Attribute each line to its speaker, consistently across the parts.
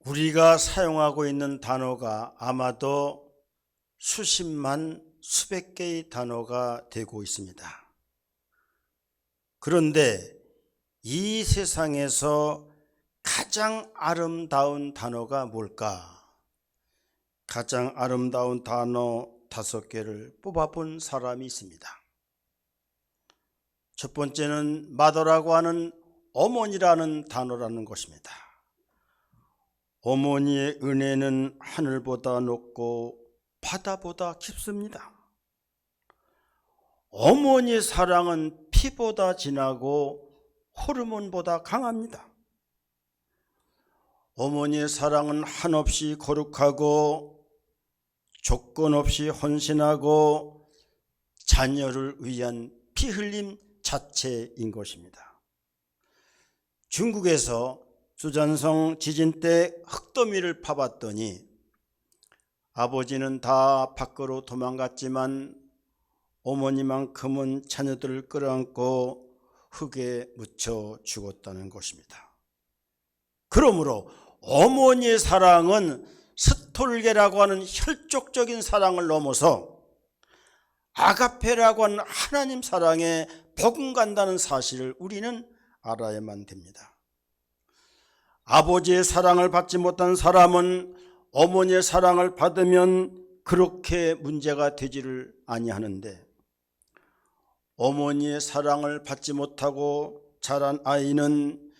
Speaker 1: 우리가 사용하고 있는 단어가 아마도 수십만, 수백 개의 단어가 되고 있습니다. 그런데 이 세상에서 가장 아름다운 단어가 뭘까? 가장 아름다운 단어 5개를 뽑아본 사람이 있습니다. 첫 번째는 마더라고 하는 어머니라는 단어라는 것입니다. 어머니의 은혜는 하늘보다 높고 바다보다 깊습니다. 어머니의 사랑은 피보다 진하고 호르몬보다 강합니다. 어머니의 사랑은 한없이 거룩하고 조건 없이 헌신하고 자녀를 위한 피 흘림 자체인 것입니다. 중국에서 수잔성 지진 때 흙더미를 파봤더니 아버지는 다 밖으로 도망갔지만 어머니만큼은 자녀들을 끌어안고 흙에 묻혀 죽었다는 것입니다. 그러므로 어머니의 사랑은 스톨게라고 하는 혈족적인 사랑을 넘어서 아가페라고 하는 하나님 사랑에 버금간다는 사실을 우리는 알아야만 됩니다. 아버지의 사랑을 받지 못한 사람은 어머니의 사랑을 받으면 그렇게 문제가 되지를 아니하는데, 어머니의 사랑을 받지 못하고 자란 아이는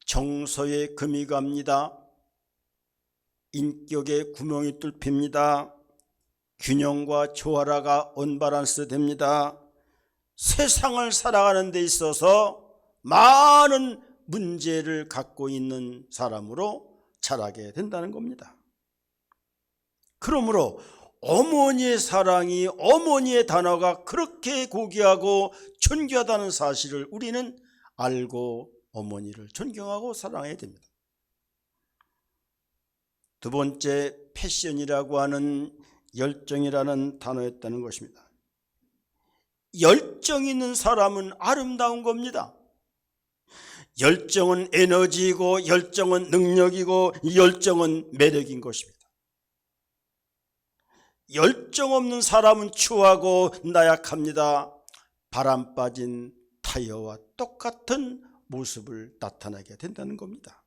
Speaker 1: 정서에 금이 갑니다. 인격에 구멍이 뚫힙니다. 균형과 조화가 언밸런스 됩니다. 세상을 살아가는 데 있어서 많은 문제를 갖고 있는 사람으로 자라게 된다는 겁니다. 그러므로 어머니의 사랑이, 어머니의 단어가 그렇게 고귀하고 존귀하다는 사실을 우리는 알고 어머니를 존경하고 사랑해야 됩니다. 두 번째, 패션이라고 하는 열정이라는 단어였다는 것입니다. 열정 있는 사람은 아름다운 겁니다. 열정은 에너지이고 열정은 능력이고 열정은 매력인 것입니다. 열정 없는 사람은 추하고 나약합니다. 바람 빠진 타이어와 똑같은 모습을 나타나게 된다는 겁니다.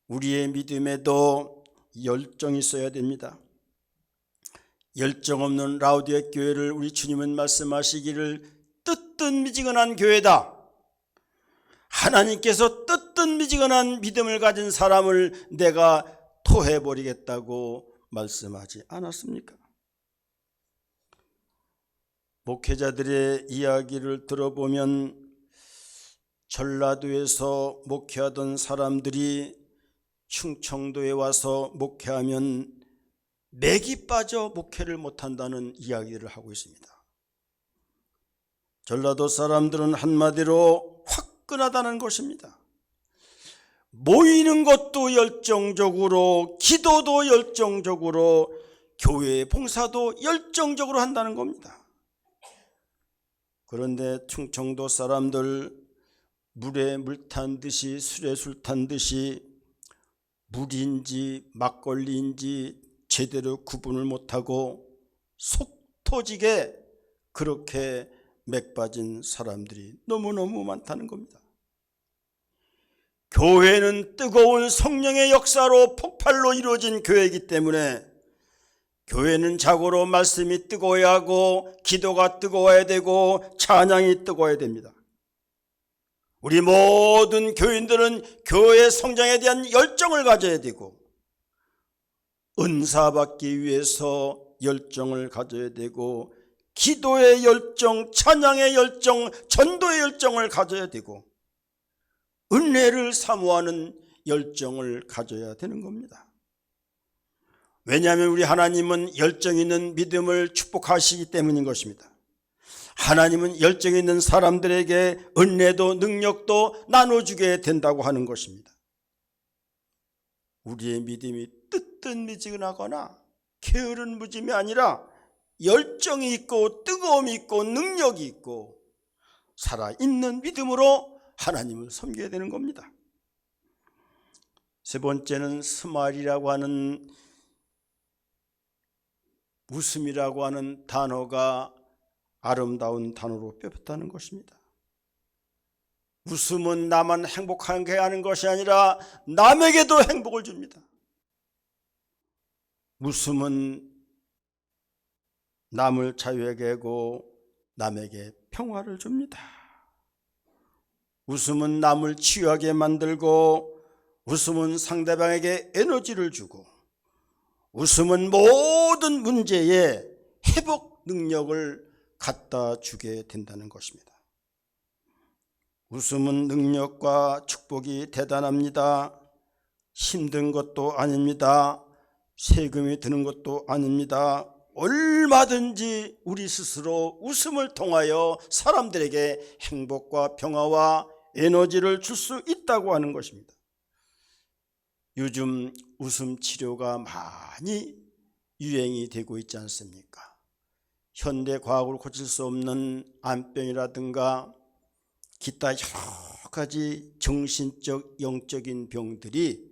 Speaker 1: 우리의 믿음에도 열정이 있어야 됩니다. 열정 없는 라우디에 교회를 우리 주님은 말씀하시기를 뜨뜻미지근한 교회다. 하나님께서 뜨뜻미지근한 믿음을 가진 사람을 내가 토해버리겠다고 말씀하지 않았습니까? 목회자들의 이야기를 들어보면 전라도에서 목회하던 사람들이 충청도에 와서 목회하면 맥이 빠져 목회를 못한다는 이야기를 하고 있습니다. 전라도 사람들은 한마디로 화끈하다는 것입니다. 모이는 것도 열정적으로, 기도도 열정적으로, 교회 봉사도 열정적으로 한다는 겁니다. 그런데 충청도 사람들 물에 물 탄 듯이, 술에 술 탄 듯이 물인지 막걸리인지 제대로 구분을 못하고 속 터지게 그렇게 맥 빠진 사람들이 너무너무 많다는 겁니다. 교회는 뜨거운 성령의 역사로 폭발로 이루어진 교회이기 때문에 교회는 자고로 말씀이 뜨거워야 하고 기도가 뜨거워야 되고 찬양이 뜨거워야 됩니다. 우리 모든 교인들은 교회 성장에 대한 열정을 가져야 되고 은사 받기 위해서 열정을 가져야 되고 기도의 열정, 찬양의 열정, 전도의 열정을 가져야 되고 은혜를 사모하는 열정을 가져야 되는 겁니다. 왜냐하면 우리 하나님은 열정 있는 믿음을 축복하시기 때문인 것입니다. 하나님은 열정 있는 사람들에게 은혜도 능력도 나눠주게 된다고 하는 것입니다. 우리의 믿음이 뜨뜻미지근하거나 게으른 무짐이 아니라 열정이 있고 뜨거움이 있고 능력이 있고 살아있는 믿음으로 하나님을 섬겨야 되는 겁니다. 세 번째는 스마일이라고 하는, 웃음이라고 하는 단어가 아름다운 단어로 뽑혔다는 것입니다. 웃음은 나만 행복하게 하는 것이 아니라 남에게도 행복을 줍니다. 웃음은 남을 자유하게 하고 남에게 평화를 줍니다. 웃음은 남을 치유하게 만들고, 웃음은 상대방에게 에너지를 주고, 웃음은 모든 문제에 회복 능력을 갖다 주게 된다는 것입니다. 웃음은 능력과 축복이 대단합니다. 힘든 것도 아닙니다. 세금이 드는 것도 아닙니다. 얼마든지 우리 스스로 웃음을 통하여 사람들에게 행복과 평화와 에너지를 줄 수 있다고 하는 것입니다. 요즘 웃음 치료가 많이 유행이 되고 있지 않습니까? 현대 과학으로 고칠 수 없는 암병이라든가 기타 여러 가지 정신적, 영적인 병들이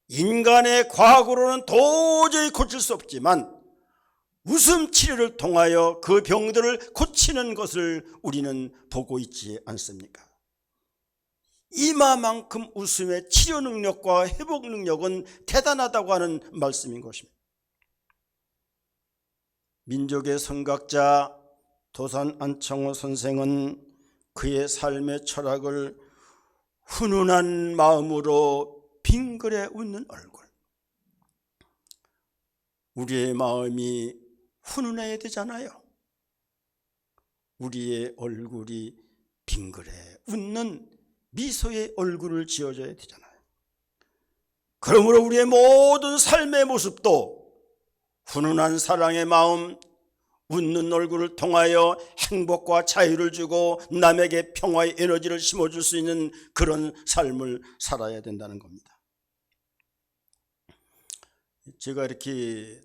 Speaker 1: 인간의 과학으로는 도저히 고칠 수 없지만 웃음 치료를 통하여 그 병들을 고치는 것을 우리는 보고 있지 않습니까? 이마만큼 웃음의 치료 능력과 회복 능력은 대단하다고 하는 말씀인 것입니다. 민족의 선각자 도산 안창호 선생은 그의 삶의 철학을 훈훈한 마음으로 빙그레 웃는 얼굴, 우리의 마음이 훈훈해야 되잖아요. 우리의 얼굴이 빙그레 웃는 미소의 얼굴을 지어줘야 되잖아요. 그러므로 우리의 모든 삶의 모습도 훈훈한 사랑의 마음, 웃는 얼굴을 통하여 행복과 자유를 주고 남에게 평화의 에너지를 심어줄 수 있는 그런 삶을 살아야 된다는 겁니다. 제가 이렇게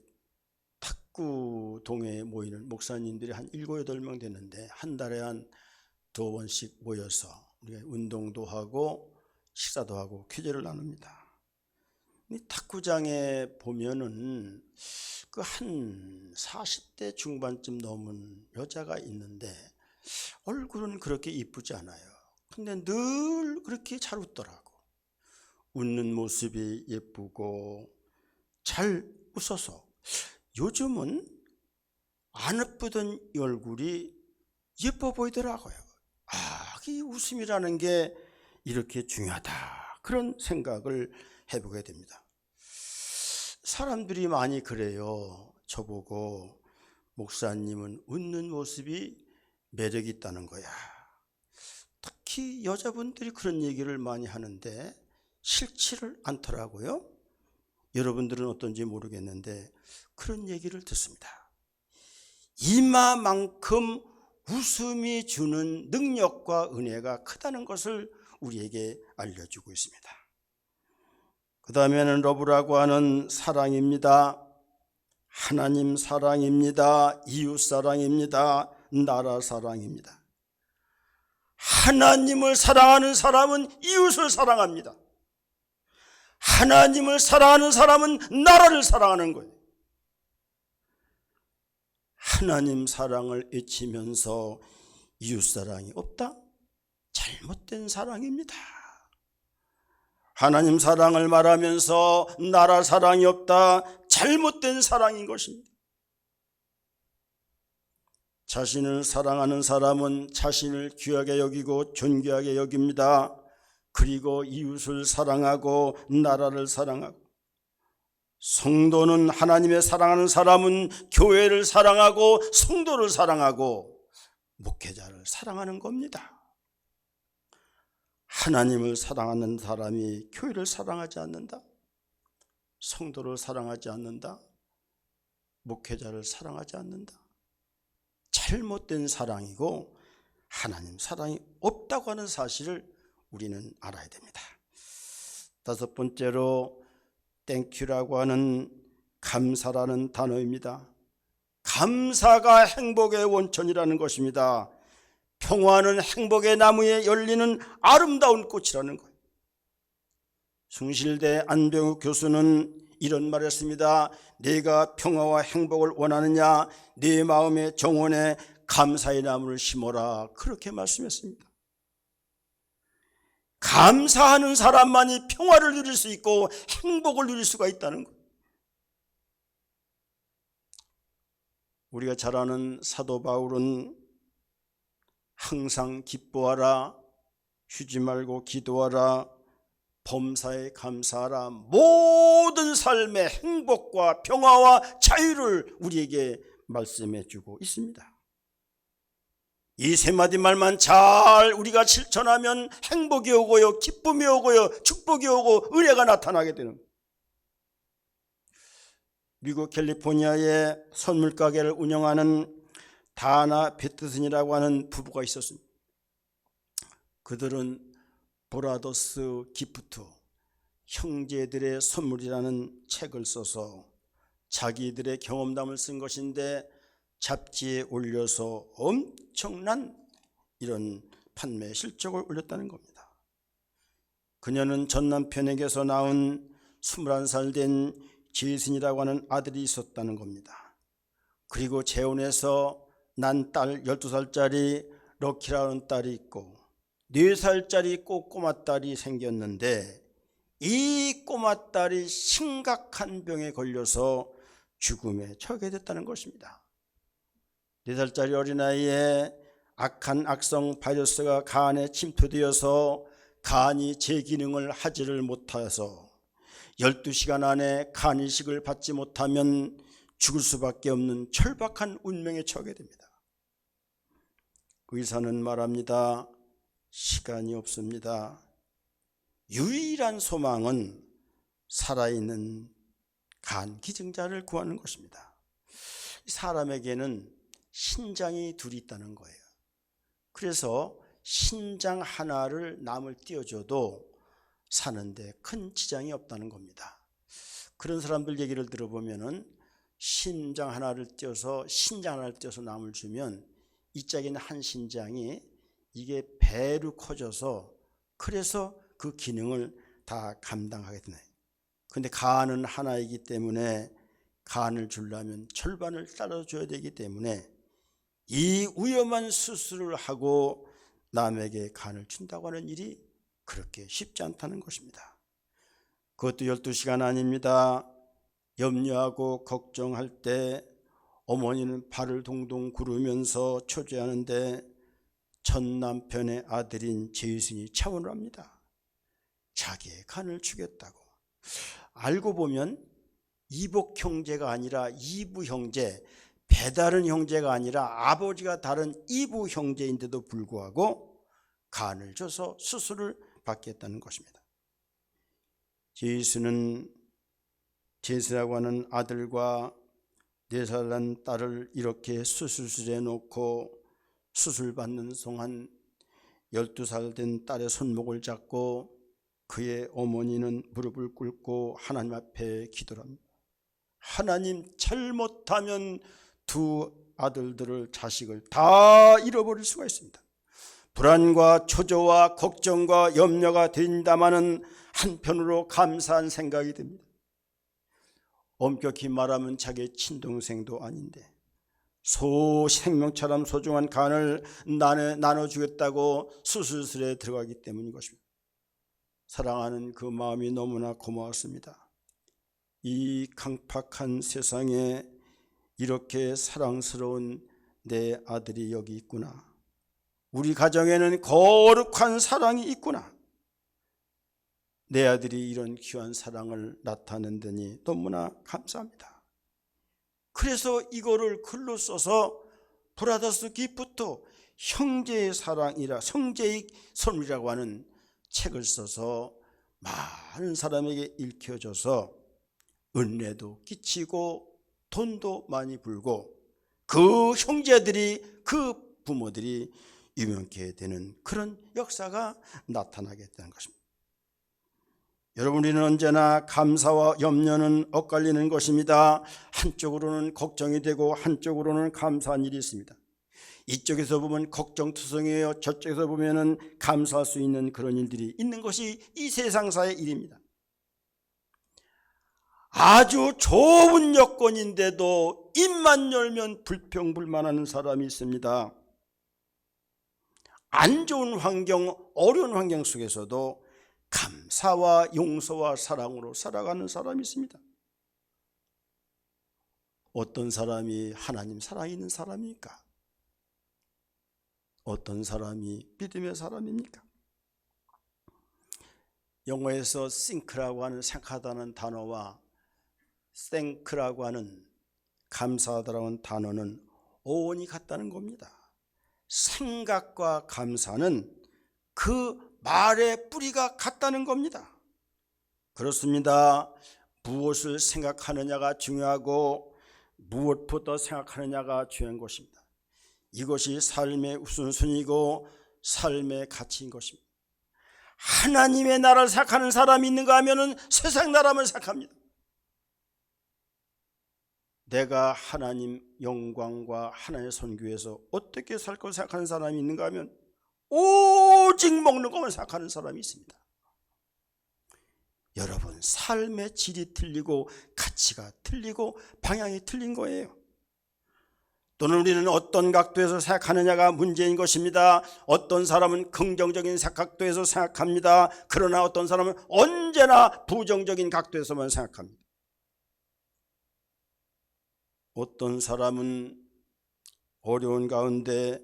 Speaker 1: 탁구동에 모이는 목사님들이 한 7, 8명 됐는데 한 달에 한 2번씩 모여서 우리가 운동도 하고 식사도 하고 퀴즈를 나눕니다. 이 탁구장에 보면은 그 한 40대 중반쯤 넘은 여자가 있는데 얼굴은 그렇게 이쁘지 않아요. 근데 늘 그렇게 잘 웃더라고. 웃는 모습이 예쁘고 잘 웃어서 요즘은 안 예쁘던 이 얼굴이 예뻐 보이더라고요. 이 웃음이라는 게 이렇게 중요하다, 그런 생각을 해보게 됩니다. 사람들이 많이 그래요. 저보고 목사님은 웃는 모습이 매력이 있다는 거야. 특히 여자분들이 그런 얘기를 많이 하는데 싫지를 않더라고요. 여러분들은 어떤지 모르겠는데 그런 얘기를 듣습니다. 이마만큼 웃음이 주는 능력과 은혜가 크다는 것을 우리에게 알려주고 있습니다. 그 다음에는 러브라고 하는 사랑입니다. 하나님 사랑입니다. 이웃 사랑입니다. 나라 사랑입니다. 하나님을 사랑하는 사람은 이웃을 사랑합니다. 하나님을 사랑하는 사람은 나라를 사랑하는 거예요. 하나님 사랑을 외치면서 이웃 사랑이 없다? 잘못된 사랑입니다. 하나님 사랑을 말하면서 나라 사랑이 없다? 잘못된 사랑인 것입니다. 자신을 사랑하는 사람은 자신을 귀하게 여기고 존귀하게 여깁니다. 그리고 이웃을 사랑하고 나라를 사랑하고, 성도는 하나님의 사랑하는 사람은 교회를 사랑하고 성도를 사랑하고 목회자를 사랑하는 겁니다. 하나님을 사랑하는 사람이 교회를 사랑하지 않는다? 성도를 사랑하지 않는다? 목회자를 사랑하지 않는다? 잘못된 사랑이고 하나님 사랑이 없다고 하는 사실을 우리는 알아야 됩니다. 5번째로 땡큐라고 하는 감사라는 단어입니다. 감사가 행복의 원천이라는 것입니다. 평화는 행복의 나무에 열리는 아름다운 꽃이라는 거예요. 숭실대 안병욱 교수는 이런 말을 했습니다. 내가 평화와 행복을 원하느냐, 네 마음의 정원에 감사의 나무를 심어라. 그렇게 말씀했습니다. 감사하는 사람만이 평화를 누릴 수 있고 행복을 누릴 수가 있다는 것. 우리가 잘 아는 사도 바울은 항상 기뻐하라, 쉬지 말고 기도하라, 범사에 감사하라, 모든 삶의 행복과 평화와 자유를 우리에게 말씀해 주고 있습니다. 이 세 마디 말만 잘 우리가 실천하면 행복이 오고요, 기쁨이 오고요, 축복이 오고 은혜가 나타나게 되는 거예요. 미국 캘리포니아에 선물 가게를 운영하는 다나 배트슨이라고 하는 부부가 있었습니다. 그들은 브라더스 기프트, 형제들의 선물이라는 책을 써서 자기들의 경험담을 쓴 것인데 잡지에 올려서 엄청난 이런 판매 실적을 올렸다는 겁니다. 그녀는 전 남편에게서 낳은 21살 된 제이슨이라고 하는 아들이 있었다는 겁니다. 그리고 재혼해서 난 딸 12살짜리 럭키라는 딸이 있고 4살짜리 꼬꼬마 딸이 생겼는데 이 꼬마 딸이 심각한 병에 걸려서 죽음에 처하게 됐다는 것입니다. 4살짜리 어린아이에 악한 악성 바이러스가 간에 침투되어서 간이 제 기능을 하지를 못해서 12시간 안에 간 이식을 받지 못하면 죽을 수밖에 없는 철박한 운명에 처하게 됩니다. 의사는 말합니다. 시간이 없습니다. 유일한 소망은 살아있는 간 기증자를 구하는 것입니다. 사람에게는 신장이 둘이 있다는 거예요. 그래서 신장 하나를 남을 띄워줘도 사는데 큰 지장이 없다는 겁니다. 그런 사람들 얘기를 들어보면은 신장 하나를 띄워서 남을 주면 이 짝에 있는 한 신장이 이게 배로 커져서 그래서 그 기능을 다 감당하게 되네. 그런데 간은 하나이기 때문에 간을 주려면 절반을 따라줘야 되기 때문에 이 위험한 수술을 하고 남에게 간을 준다고 하는 일이 그렇게 쉽지 않다는 것입니다. 그것도 12시간 아닙니다. 염려하고 걱정할 때 어머니는 발을 동동 구르면서 초조해하는데 전 남편의 아들인 제이슨이 차원을 합니다. 자기의 간을 주겠다고. 알고 보면 이복 형제가 아니라 이부 형제, 배다른 형제가 아니라 아버지가 다른 이부 형제인데도 불구하고 간을 줘서 수술을 받겠다는 것입니다. 제이슨이라고 하는 아들과 4살 난 딸을 이렇게 수술실에 놓고 수술 받는 동안 12살 된 딸의 손목을 잡고 그의 어머니는 무릎을 꿇고 하나님 앞에 기도를 합니다. 하나님, 잘못하면 두 아들들을, 자식을 다 잃어버릴 수가 있습니다. 불안과 초조와 걱정과 염려가 된다마는 한편으로 감사한 생각이 듭니다. 엄격히 말하면 자기의 친동생도 아닌데 생명처럼 소중한 간을 나눠주겠다고 수술실에 들어가기 때문인 것입니다. 사랑하는 그 마음이 너무나 고마웠습니다. 이 강팍한 세상에 이렇게 사랑스러운 내 아들이 여기 있구나. 우리 가정에는 거룩한 사랑이 있구나. 내 아들이 이런 귀한 사랑을 나타낸다니 너무나 감사합니다. 그래서 이거를 글로 써서 브라더스 기프트, 형제의 사랑이라, 형제의 선물이라고 하는 책을 써서 많은 사람에게 읽혀져서 은혜도 끼치고 돈도 많이 벌고 그 형제들이, 그 부모들이 유명케 되는 그런 역사가 나타나게 되는 것입니다. 여러분, 우리는 언제나 감사와 염려는 엇갈리는 것입니다. 한쪽으로는 걱정이 되고 한쪽으로는 감사한 일이 있습니다. 이쪽에서 보면 걱정투성이에요. 저쪽에서 보면 감사할 수 있는 그런 일들이 있는 것이 이 세상사의 일입니다. 아주 좋은 여건인데도 입만 열면 불평불만하는 사람이 있습니다. 안 좋은 환경, 어려운 환경 속에서도 감사와 용서와 사랑으로 살아가는 사람이 있습니다. 어떤 사람이 하나님 사랑이 있는 사람입니까? 어떤 사람이 믿음의 사람입니까? 영어에서 think라고 하는 생각하다는 단어와 thank라고 하는 감사하다라고 하는 단어는 어원이 같다는 겁니다. 생각과 감사는 그 말의 뿌리가 같다는 겁니다. 그렇습니다. 무엇을 생각하느냐가 중요하고 무엇부터 생각하느냐가 중요한 것입니다. 이것이 삶의 우선순위고 삶의 가치인 것입니다. 하나님의 나라를 생각하는 사람이 있는가 하면 세상 나라만 생각합니다. 내가 하나님 영광과 하나님의 선교에서 어떻게 살 것을 생각하는 사람이 있는가 하면 오직 먹는 것만 생각하는 사람이 있습니다. 여러분, 삶의 질이 틀리고 가치가 틀리고 방향이 틀린 거예요. 또는 우리는 어떤 각도에서 생각하느냐가 문제인 것입니다. 어떤 사람은 긍정적인 각도에서 생각합니다. 그러나 어떤 사람은 언제나 부정적인 각도에서만 생각합니다. 어떤 사람은 어려운 가운데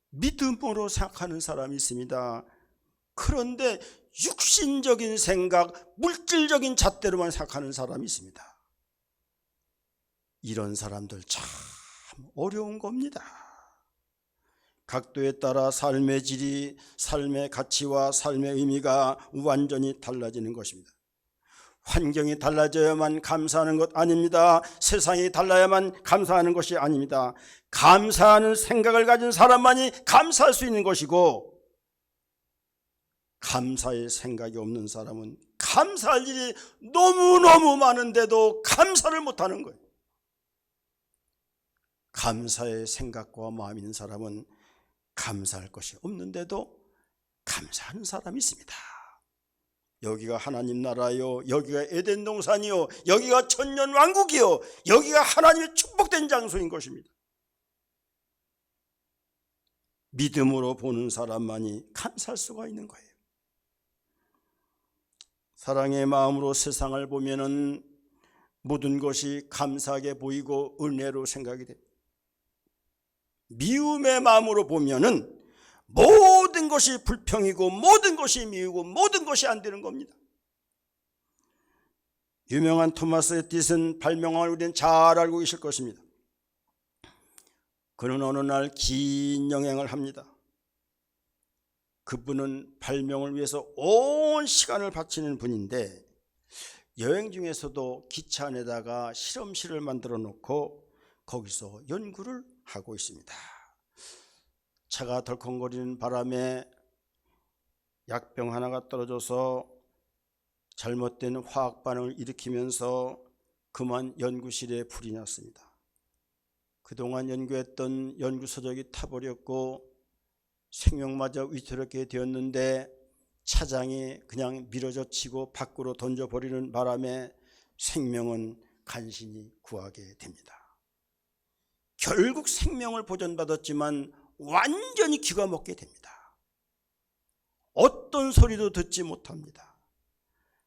Speaker 1: 믿음으로 생각하는 사람이 있습니다. 그런데 육신적인 생각, 물질적인 잣대로만 생각하는 사람이 있습니다. 이런 사람들 참 어려운 겁니다. 각도에 따라 삶의 질이, 삶의 가치와 삶의 의미가 완전히 달라지는 것입니다. 환경이 달라져야만 감사하는 것 아닙니다. 세상이 달라야만 감사하는 것이 아닙니다. 감사하는 생각을 가진 사람만이 감사할 수 있는 것이고, 감사의 생각이 없는 사람은 감사할 일이 너무너무 많은데도 감사를 못하는 거예요. 감사의 생각과 마음이 있는 사람은 감사할 것이 없는데도 감사하는 사람이 있습니다. 여기가 하나님 나라요, 여기가 에덴 동산이요, 여기가 천년 왕국이요, 여기가 하나님의 축복된 장소인 것입니다. 믿음으로 보는 사람만이 감사할 수가 있는 거예요. 사랑의 마음으로 세상을 보면은 모든 것이 감사하게 보이고 은혜로 생각이 됩니다. 미움의 마음으로 보면은 모든 것이 불평이고 모든 것이 미우고 모든 것이 안 되는 겁니다. 유명한 토마스 에디슨 발명왕을 우리는 잘 알고 계실 것입니다. 그는 어느 날 긴 여행을 합니다. 그분은 발명을 위해서 온 시간을 바치는 분인데, 여행 중에서도 기차 안에다가 실험실을 만들어 놓고 거기서 연구를 하고 있습니다. 차가 덜컹거리는 바람에 약병 하나가 떨어져서 잘못된 화학 반응을 일으키면서 그만 연구실에 불이 났습니다. 그동안 연구했던 연구 서적이 타버렸고 생명마저 위태롭게 되었는데, 차장이 그냥 밀어젖히고 밖으로 던져버리는 바람에 생명은 간신히 구하게 됩니다. 결국 생명을 보존받았지만 완전히 기가 먹게 됩니다. 어떤 소리도 듣지 못합니다.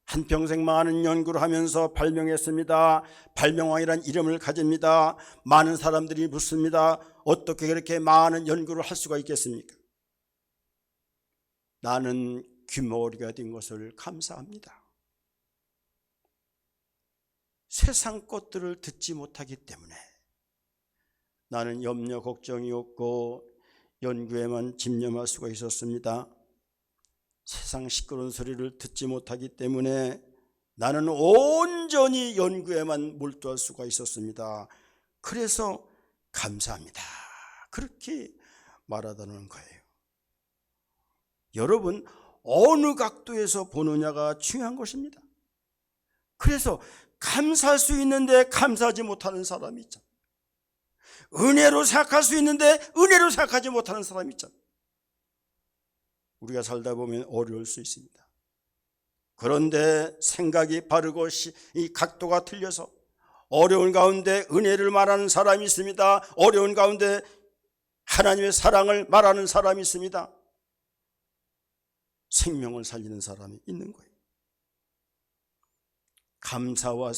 Speaker 1: 한평생 많은 연구를 하면서 발명했습니다. 발명왕이란 이름을 가집니다. 많은 사람들이 묻습니다. 어떻게 그렇게 많은 연구를 할 수가 있겠습니까? 나는 귀머거리가 된 것을 감사합니다. 세상 것들을 듣지 못하기 때문에 나는 염려 걱정이 없고 연구에만 집념할 수가 있었습니다. 세상 시끄러운 소리를 듣지 못하기 때문에 나는 온전히 연구에만 몰두할 수가 있었습니다. 그래서 감사합니다. 그렇게 말하다는 거예요. 여러분, 어느 각도에서 보느냐가 중요한 것입니다. 그래서 감사할 수 있는데 감사하지 못하는 사람이 있잖아요. 은혜로 생각할 수 있는데 은혜로 생각하지 못하는 사람이 있잖아요. 우리가 살다 보면 어려울 수 있습니다. 그런데 생각이 바르고 이 각도가 틀려서 어려운 가운데 은혜를 말하는 사람이 있습니다. 어려운 가운데 하나님의 사랑을 말하는 사람이 있습니다. 생명을 살리는 사람이 있는 거예요. 감사와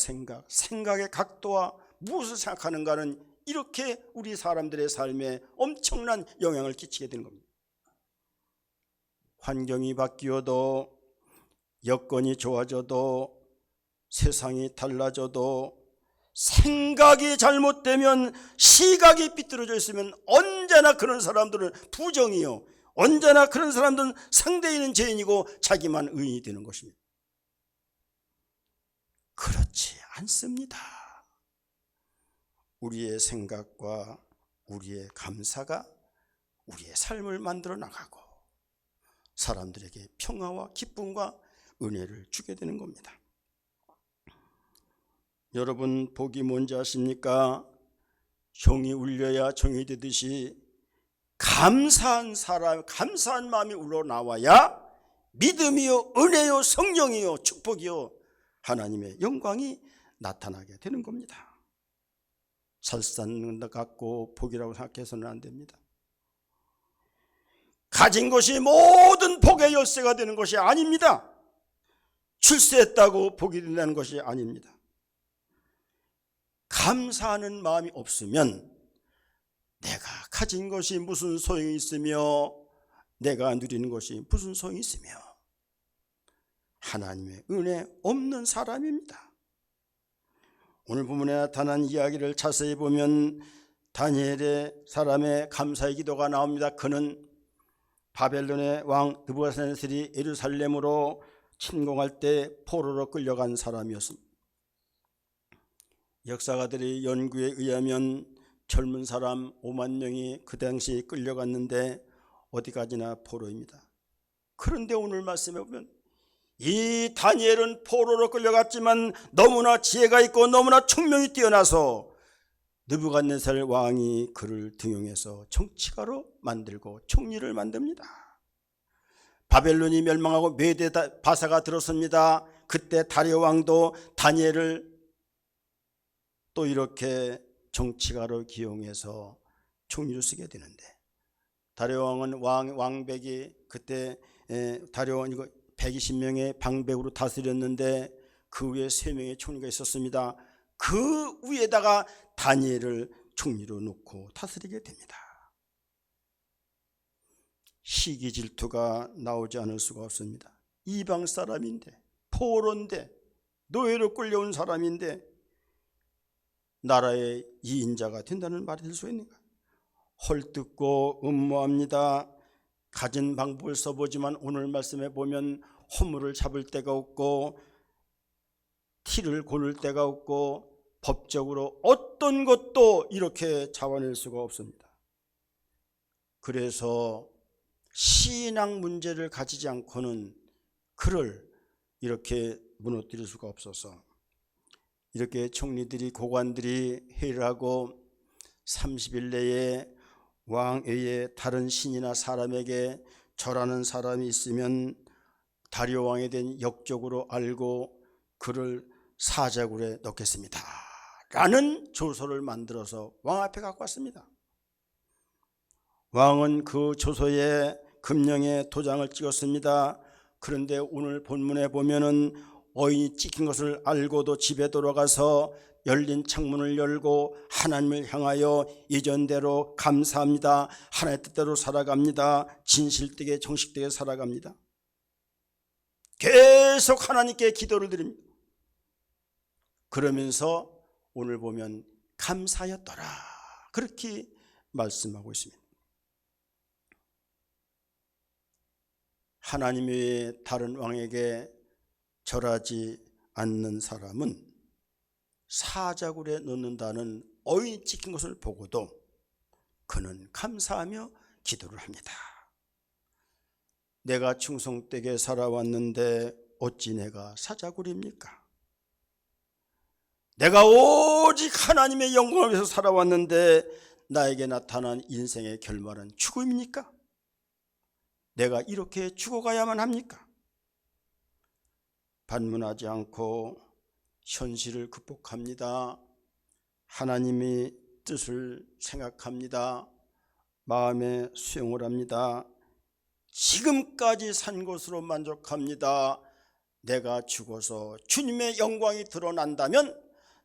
Speaker 1: 생각의 각도와 무엇을 생각하는가는 이렇게 우리 사람들의 삶에 엄청난 영향을 끼치게 되는 겁니다. 환경이 바뀌어도, 여건이 좋아져도, 세상이 달라져도 생각이 잘못되면, 시각이 삐뚤어져 있으면 언제나 그런 사람들은 부정이요, 언제나 그런 사람들은 상대인은 죄인이고 자기만 의인이 되는 것입니다. 그렇지 않습니다. 우리의 생각과 우리의 감사가 우리의 삶을 만들어 나가고 사람들에게 평화와 기쁨과 은혜를 주게 되는 겁니다. 여러분, 복이 뭔지 아십니까? 종이 울려야 종이 되듯이 감사한 사람, 감사한 마음이 우러나와야 믿음이요, 은혜요, 성령이요, 축복이요, 하나님의 영광이 나타나게 되는 겁니다. 살 쌓는 것 같고 복이라고 생각해서는 안 됩니다. 가진 것이 모든 복의 열쇠가 되는 것이 아닙니다. 출세했다고 복이 된다는 것이 아닙니다. 감사하는 마음이 없으면 내가 가진 것이 무슨 소용이 있으며 내가 누리는 것이 무슨 소용이 있으며 하나님의 은혜 없는 사람입니다. 오늘 본문에 나타난 이야기를 자세히 보면 다니엘의 사람의 감사의 기도가 나옵니다. 그는 바벨론의 왕 느부갓네살이 예루살렘으로 침공할 때 포로로 끌려간 사람이었습니다. 역사가들의 연구에 의하면 젊은 사람 5만 명이 그 당시 끌려갔는데 어디까지나 포로입니다. 그런데 오늘 말씀에 보면 이 다니엘은 포로로 끌려갔지만 너무나 지혜가 있고 너무나 총명이 뛰어나서 느부갓네살 왕이 그를 등용해서 정치가로 만들고 총리를 만듭니다. 바벨론이 멸망하고 메대 바사가 들었습니다. 그때 다리오 왕도 다니엘을 또 이렇게 정치가로 기용해서 총리로 쓰게 되는데, 다리오 왕은 왕백이 그때 다리오 왕이 120명의 방백으로 다스렸는데 그 위에 3명의 총리가 있었습니다. 그 위에다가 다니엘을 총리로 놓고 다스리게 됩니다. 시기 질투가 나오지 않을 수가 없습니다. 이방 사람인데, 포로인데, 노예로 끌려온 사람인데 나라의 이인자가 된다는 말이 될 수 있는가? 헐뜯고 음모합니다. 가진 방법을 써보지만 오늘 말씀에 보면 허물을 잡을 데가 없고 티를 고를 데가 없고 법적으로 어떤 것도 이렇게 잡아낼 수가 없습니다. 그래서 신앙 문제를 가지지 않고는 그를 이렇게 무너뜨릴 수가 없어서 이렇게 총리들이, 고관들이 회의를 하고 30일 내에 왕 외에 다른 신이나 사람에게 절하는 사람이 있으면 다리오 왕에 대한 역적으로 알고 그를 사자굴에 넣겠습니다 라는 조서를 만들어서 왕 앞에 갖고 왔습니다. 왕은 그 조서에 금령에 도장을 찍었습니다. 그런데 오늘 본문에 보면은 어인이 찍힌 것을 알고도 집에 돌아가서 열린 창문을 열고 하나님을 향하여 이전대로 감사합니다, 하나님의 뜻대로 살아갑니다, 진실되게 정식되게 살아갑니다. 계속 하나님께 기도를 드립니다. 그러면서 오늘 보면 감사였더라 그렇게 말씀하고 있습니다. 하나님 외에 다른 왕에게 절하지 않는 사람은 사자굴에 넣는다는 어인이 찍힌 것을 보고도 그는 감사하며 기도를 합니다. 내가 충성되게 살아왔는데 어찌 내가 사자굴입니까? 내가 오직 하나님의 영광을 위해서 살아왔는데 나에게 나타난 인생의 결말은 죽음입니까? 내가 이렇게 죽어가야만 합니까? 반문하지 않고 현실을 극복합니다. 하나님의 뜻을 생각합니다. 마음에 수용을 합니다. 지금까지 산 것으로 만족합니다. 내가 죽어서 주님의 영광이 드러난다면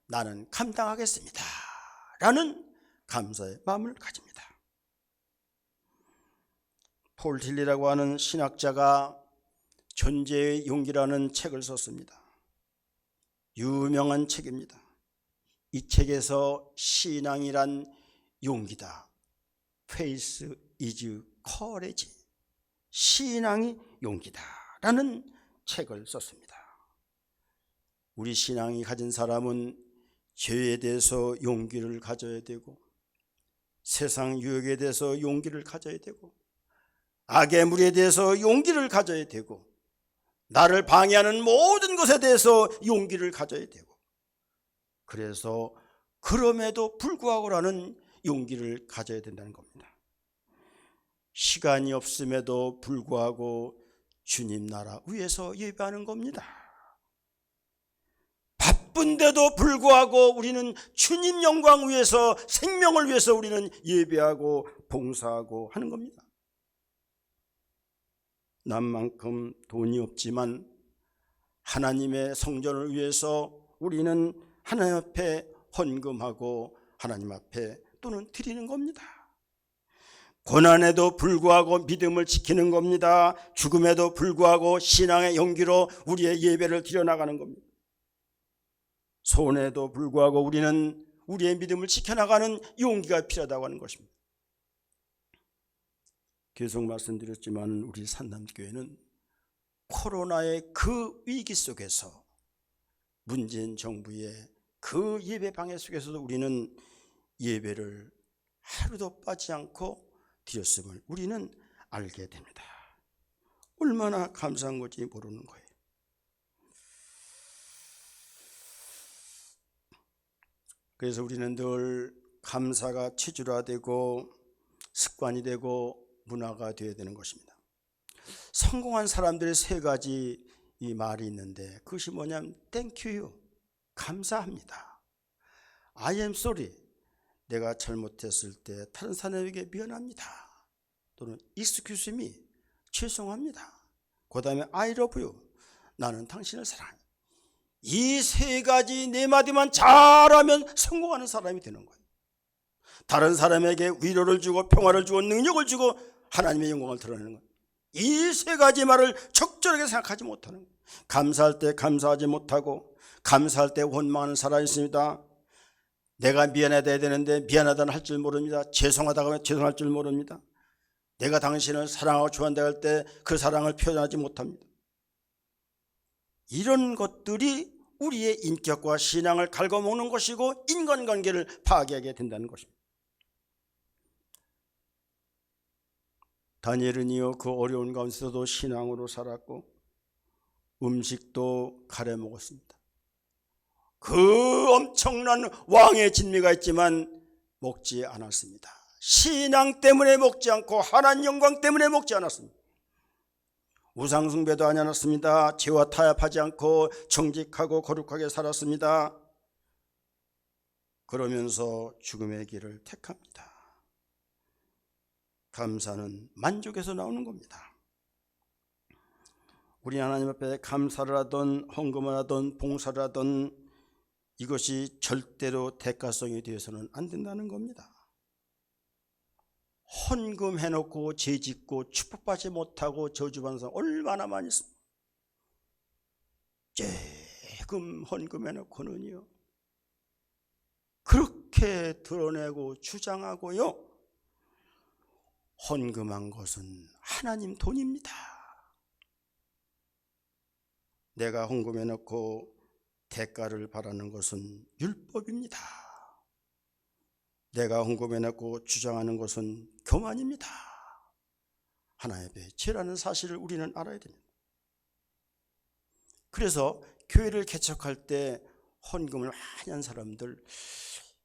Speaker 1: 나는 감당하겠습니다. 라는 감사의 마음을 가집니다. 폴 틸리라고 하는 신학자가 존재의 용기라는 책을 썼습니다. 유명한 책입니다. 이 책에서 신앙이란 용기다. Faith is courage. 신앙이 용기다 라는 책을 썼습니다. 우리 신앙이 가진 사람은 죄에 대해서 용기를 가져야 되고, 세상 유혹에 대해서 용기를 가져야 되고, 악의 물에 대해서 용기를 가져야 되고, 나를 방해하는 모든 것에 대해서 용기를 가져야 되고, 그래서 그럼에도 불구하고라는 용기를 가져야 된다는 겁니다. 시간이 없음에도 불구하고 주님 나라 위에서 예배하는 겁니다. 바쁜데도 불구하고 우리는 주님 영광 위에서, 생명을 위해서 우리는 예배하고 봉사하고 하는 겁니다. 남만큼 돈이 없지만 하나님의 성전을 위해서 우리는 하나님 앞에 헌금하고 하나님 앞에 또는 드리는 겁니다. 고난에도 불구하고 믿음을 지키는 겁니다. 죽음에도 불구하고 신앙의 용기로 우리의 예배를 드려나가는 겁니다. 손해에도 불구하고 우리는 우리의 믿음을 지켜나가는 용기가 필요하다고 하는 것입니다. 계속 말씀드렸지만 우리 산남교회는 코로나의 그 위기 속에서, 문재인 정부의 그 예배 방해 속에서도 우리는 예배를 하루도 빠지지 않고 드렸음을 우리는 알게 됩니다. 얼마나 감사한 건지 모르는 거예요. 그래서 우리는 늘 감사가 체질화되고 습관이 되고 문화가 되어야 되는 것입니다. 성공한 사람들의 세 가지 이 말이 있는데, 그것이 뭐냐면 Thank you, 감사합니다. I am sorry, 내가 잘못했을 때 다른 사람에게 미안합니다. 또는 excuse me, 죄송합니다. 그 다음에 I love you, 나는 당신을 사랑해. 이 세 가지 네 마디만 잘하면 성공하는 사람이 되는 거예요. 다른 사람에게 위로를 주고 평화를 주고 능력을 주고 하나님의 영광을 드러내는 거예요. 이 세 가지 말을 적절하게 생각하지 못하는 거예요. 감사할 때 감사하지 못하고, 감사할 때 원망하는 사람이 있습니다. 내가 미안해야 되는데 미안하다는 할 줄 모릅니다. 죄송하다고 하면 죄송할 줄 모릅니다. 내가 당신을 사랑하고 좋아한다 할 때 그 사랑을 표현하지 못합니다. 이런 것들이 우리의 인격과 신앙을 갉아먹는 것이고 인간관계를 파괴하게 된다는 것입니다. 다니엘은요, 그 어려운 가운데서도 신앙으로 살았고 음식도 가려 먹었습니다. 그 엄청난 왕의 진미가 있지만 먹지 않았습니다. 신앙 때문에 먹지 않고 하나님 영광 때문에 먹지 않았습니다. 우상숭배도 하지 않았습니다. 죄와 타협하지 않고 정직하고 거룩하게 살았습니다. 그러면서 죽음의 길을 택합니다. 감사는 만족에서 나오는 겁니다. 우리 하나님 앞에 감사를 하든 헌금을 하든 봉사를 하든 이것이 절대로 대가성이 되어서는 안 된다는 겁니다. 헌금해놓고 죄짓고 축복받지 못하고 저주받는 사람 얼마나 많이 있습니까? 조금 헌금해놓고는요, 그렇게 드러내고 주장하고요, 헌금한 것은 하나님 돈입니다. 내가 헌금해놓고 대가를 바라는 것은 율법입니다. 내가 헌금해놓고 주장하는 것은 교만입니다. 하나님의 죄라는 사실을 우리는 알아야 됩니다. 그래서 교회를 개척할 때 헌금을 많이 한 사람들,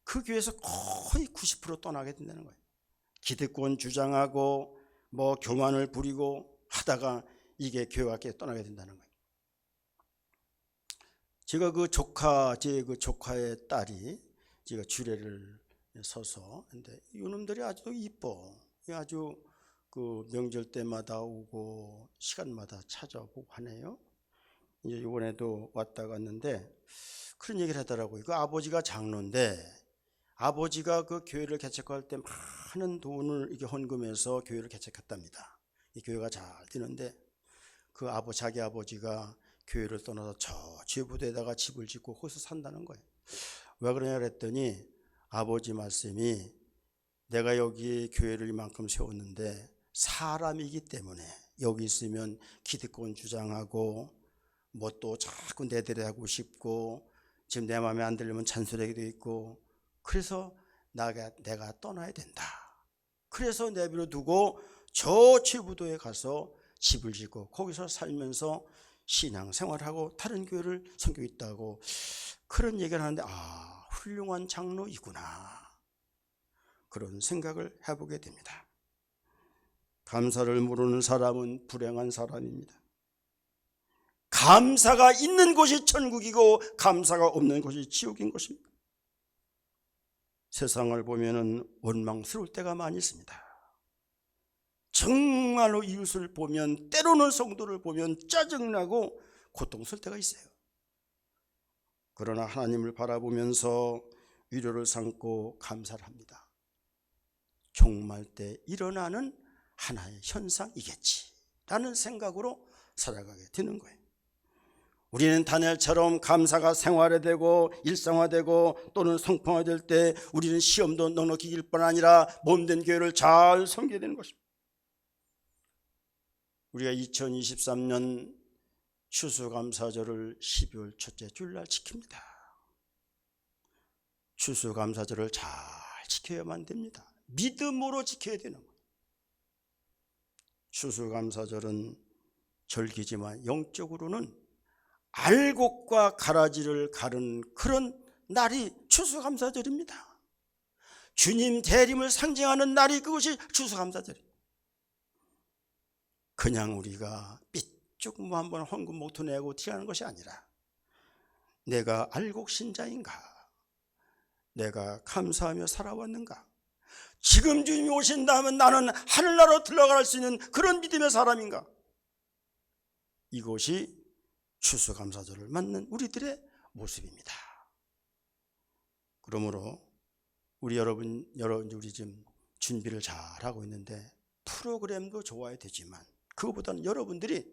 Speaker 1: 그 교회에서 거의 90% 떠나게 된다는 거예요. 기득권 주장하고 교만을 부리고 하다가 이게 교회가 떠나게 된다는 거예요. 제가 제 조카의 딸이 제가 주례를 서서, 근데 이놈들이 아주 이뻐. 아주 명절 때마다 오고 시간마다 찾아보고 하네요. 이제 이번에도 왔다 갔는데 그런 얘기를 하더라고요. 아버지가 장로인데 아버지가 교회를 개척할 때 많은 돈을 이렇게 헌금해서 교회를 개척했답니다. 이 교회가 잘 되는데 자기 아버지가 교회를 떠나서 저 제부도에다가 집을 짓고 거기서 산다는 거예요. 왜 그러냐 그랬더니 아버지 말씀이, 내가 여기 교회를 이만큼 세웠는데 사람이기 때문에 여기 있으면 기득권 주장하고 뭐 또 자꾸 내대로 하고 싶고 지금 내 마음에 안 들리면 잔소리하기도 있고, 그래서 내가 떠나야 된다. 그래서 내버려 두고 저 제부도에 가서 집을 짓고 거기서 살면서 신앙생활하고 다른 교회를 섬기고 있다고 그런 얘기를 하는데, 훌륭한 장로이구나, 그런 생각을 해보게 됩니다. 감사를 모르는 사람은 불행한 사람입니다. 감사가 있는 곳이 천국이고 감사가 없는 곳이 지옥인 것입니다. 세상을 보면은 원망스러울 때가 많이 있습니다. 정말로 이웃을 보면, 때로는 성도를 보면 짜증나고 고통스러울 때가 있어요. 그러나 하나님을 바라보면서 위로를 삼고 감사를 합니다. 종말 때 일어나는 하나의 현상이겠지 라는 생각으로 살아가게 되는 거예요. 우리는 다니엘처럼 감사가 생활화되고 일상화되고 또는 성품화될 때 우리는 시험도 넉넉히 이길 뿐 아니라 몸된 교회를 잘 섬겨야 되는 것입니다. 우리가 2023년 추수감사절을 12월 첫째 주일날 지킵니다. 추수감사절을 잘 지켜야만 됩니다. 믿음으로 지켜야 되는 거예요. 추수감사절은 절기지만 영적으로는 알곡과 가라지를 가른 그런 날이 추수감사절입니다. 주님 대림을 상징하는 날이 그것이 추수감사절입니다. 그냥 우리가 삐쭉 한번 헌금 목투 내고 티하는 것이 아니라, 내가 알곡신자인가? 내가 감사하며 살아왔는가? 지금 주님이 오신다면 나는 하늘나라로 들어갈 수 있는 그런 믿음의 사람인가? 이것이 추수감사절을 맞는 우리들의 모습입니다. 그러므로 우리 지금 준비를 잘하고 있는데 프로그램도 좋아야 되지만 그것보다는 여러분들이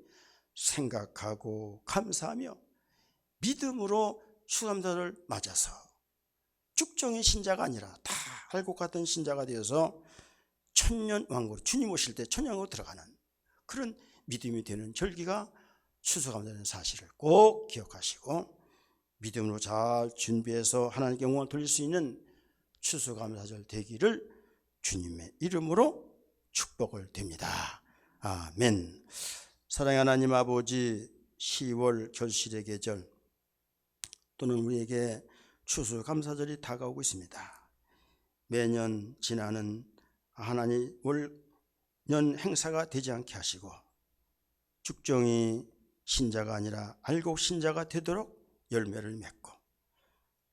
Speaker 1: 생각하고 감사하며 믿음으로 추수감사절을 맞아서 쭉정의 신자가 아니라 다 알곡 같은 신자가 되어서 천년왕국, 주님 오실 때 천년왕국으로 들어가는 그런 믿음이 되는 절기가 추수감사라는 사실을 꼭 기억하시고 믿음으로 잘 준비해서 하나님께 영광을 돌릴 수 있는 추수감사절 되기를 주님의 이름으로 축복을 드립니다. 아멘. 사랑의 하나님 아버지, 10월 결실의 계절 또는 우리에게 추수감사절이 다가오고 있습니다. 매년 지나는 하나님 월년 행사가 되지 않게 하시고 죽정이 신자가 아니라 알곡 신자가 되도록 열매를 맺고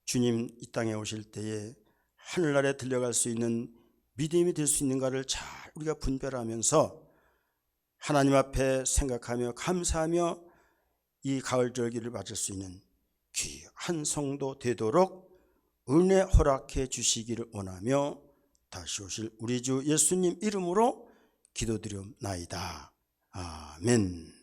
Speaker 1: 주님 이 땅에 오실 때에 하늘나라에 들려갈 수 있는 믿음이 될 수 있는가를 잘 우리가 분별하면서 하나님 앞에 생각하며 감사하며 이 가을절기를 맞을 수 있는 귀한 성도 되도록 은혜 허락해 주시기를 원하며 다시 오실 우리 주 예수님 이름으로 기도드리옵나이다. 아멘.